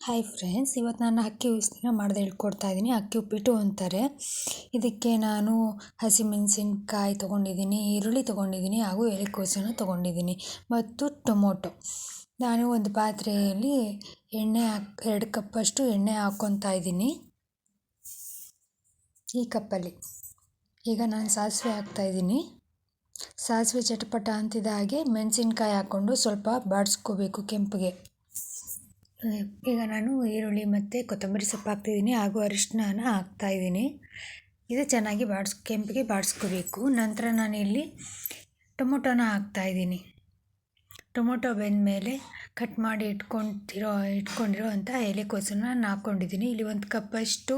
Hi friends, ಇವತ್ತು ನಾನು ಅಕ್ಕಿ ಉಸ್ಲಿನ ಮಾಡೋದು ಹೇಳ್ಕೊಡ್ತಾ ಇದ್ದೀನಿ. ಅಕ್ಕಿ ಉಪ್ಪಿಟ್ಟು ಅಂತಾರೆ. ಇದಕ್ಕೆ ನಾನು ಹಸಿಮೆಣಸಿನ್ಕಾಯಿ ತೊಗೊಂಡಿದ್ದೀನಿ, ಈರುಳ್ಳಿ ತೊಗೊಂಡಿದ್ದೀನಿ ಹಾಗೂ ಎಲೆಕೋಸನ್ನು ತೊಗೊಂಡಿದ್ದೀನಿ ಮತ್ತು ಟೊಮೊಟೊ. ನಾನು ಒಂದು ಪಾತ್ರೆಯಲ್ಲಿ 2 ಕಪ್ಪಷ್ಟು ಎಣ್ಣೆ ಹಾಕ್ಕೊತಾ ಇದ್ದೀನಿ. ಈ ಕಪ್ಪಲ್ಲಿ ಈಗ ನಾನು ಸಾಸಿವೆ ಹಾಕ್ತಾಯಿದ್ದೀನಿ. ಸಾಸಿವೆ ಚಟಪಟ ಅಂತಿದ್ದ ಹಾಗೆ ಮೆಣಸಿನ್ಕಾಯಿ ಹಾಕ್ಕೊಂಡು ಸ್ವಲ್ಪ ಬಾಡಿಸ್ಕೋಬೇಕು ಕೆಂಪಗೆ. ಈಗ ನಾನು ಈರುಳ್ಳಿ ಮತ್ತು ಕೊತ್ತಂಬರಿ ಸೊಪ್ಪು ಹಾಕ್ತಿದ್ದೀನಿ ಹಾಗೂ ಅರಿಶಿನ ಹಾಕ್ತಾಯಿದ್ದೀನಿ. ಇದು ಚೆನ್ನಾಗಿ ಕೆಂಪಿಗೆ ಬಾಡಿಸ್ಕೋಬೇಕು. ನಂತರ ನಾನಿಲ್ಲಿ ಟೊಮೊಟೊನ ಹಾಕ್ತಾಯಿದ್ದೀನಿ. ಟೊಮೊಟೊ ಬೆಂದಮೇಲೆ ಕಟ್ ಮಾಡಿ ಇಟ್ಕೊಂಡಿರೋ ಅಂಥ ಎಲೆಕೋಸನ್ನು ನಾನು ಹಾಕ್ಕೊಂಡಿದ್ದೀನಿ. ಇಲ್ಲಿ 1 ಕಪ್ಪಷ್ಟು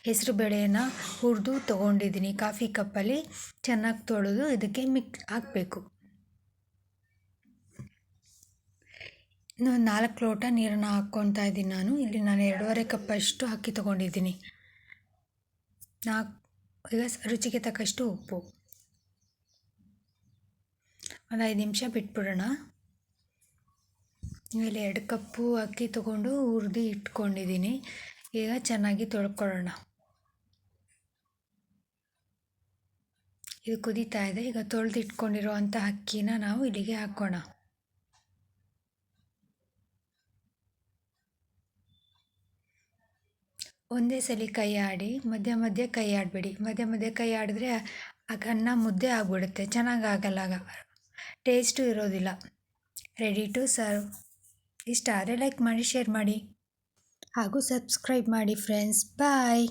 ಹೆಸರು ಬೇಳೆನ ಹುರಿದು ತೊಗೊಂಡಿದ್ದೀನಿ. ಕಾಫಿ ಕಪ್ಪಲ್ಲಿ ಚೆನ್ನಾಗಿ ತೊಳೆದು ಇದಕ್ಕೆ ಹಾಕಬೇಕು. ಇನ್ನು 4 ಲೋಟ ನೀರನ್ನು ಹಾಕ್ಕೊತಾ ಇದ್ದೀನಿ. ಇಲ್ಲಿ ನಾನು 2.5 ಕಪ್ಪಷ್ಟು ಅಕ್ಕಿ ತೊಗೊಂಡಿದ್ದೀನಿ. ಈಗ ರುಚಿಗೆ ತಕ್ಕಷ್ಟು ಉಪ್ಪು. ಒಂದು 5 ನಿಮಿಷ ಬಿಟ್ಬಿಡೋಣ. ಇಲ್ಲಿ 2 ಕಪ್ಪು ಅಕ್ಕಿ ತೊಗೊಂಡು ಹುರಿದು ಇಟ್ಕೊಂಡಿದ್ದೀನಿ. ಈಗ ಚೆನ್ನಾಗಿ ತೊಳ್ಕೊಳ್ಳೋಣ. ಇದು ಕುದೀತಾ ಇದೆ. ಈಗ ತೊಳೆದು ಇಟ್ಕೊಂಡಿರೋ ಅಂಥ ಅಕ್ಕಿನ ನಾವು ಇಲ್ಲಿಗೆ ಹಾಕೋಣ. ಒಂದೇ ಸಲ ಕೈ ಆಡಿ, ಮಧ್ಯೆ ಕೈ ಆಡಬೇಡಿ. ಮಧ್ಯೆ ಕೈ ಆಡಿದ್ರೆ ಅನ್ನ ಮುದ್ದೆ ಆಗಿಬಿಡುತ್ತೆ, ಚೆನ್ನಾಗಾಗಲ್ಲ, ಟೇಸ್ಟು ಇರೋದಿಲ್ಲ. Ready to serve. ಇಷ್ಟ ಆದರೆ ಲೈಕ್ ಮಾಡಿ, ಶೇರ್ ಮಾಡಿ ಹಾಗೂ ಸಬ್ಸ್ಕ್ರೈಬ್ ಮಾಡಿ ಫ್ರೆಂಡ್ಸ್. ಬಾಯ್.